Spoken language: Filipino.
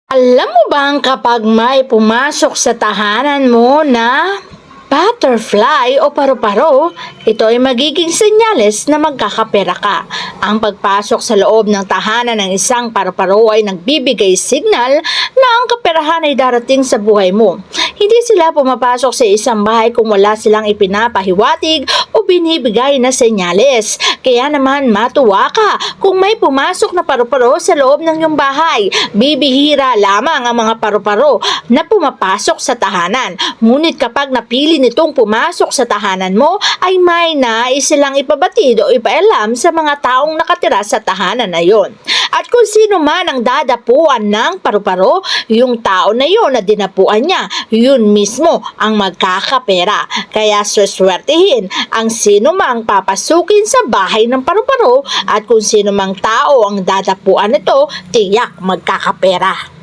Alam mo bang kapag may pumasok sa tahanan mo na butterfly o paru-paro, ito ay magiging senyales na magkakapera ka. Ang pagpasok sa loob ng tahanan ng isang paru-paro ay nagbibigay signal na ang kaperahan ay darating sa buhay mo. Hindi sila pumapasok sa isang bahay kung wala silang ipinapahiwatig o binibigay na senyales. Kaya naman matuwa ka kung may pumasok na paru-paro sa loob ng iyong bahay. Bibihira lamang ang mga paru-paro na pumapasok sa tahanan. Ngunit kapag napili nitong pumasok sa tahanan mo, ay may nais silang ipabatid o ipaalam sa mga taong nakatira sa tahanan na yon. At kung sino man ang dadapuan ng paru-paro, yung tao na yon na dinapuan niya, yun mismo ang magkakapera. Kaya suswertihin ang sino mang papasukin sa bahay ng paru-paro at kung sino mang tao ang dadapuan nito, tiyak magkakapera.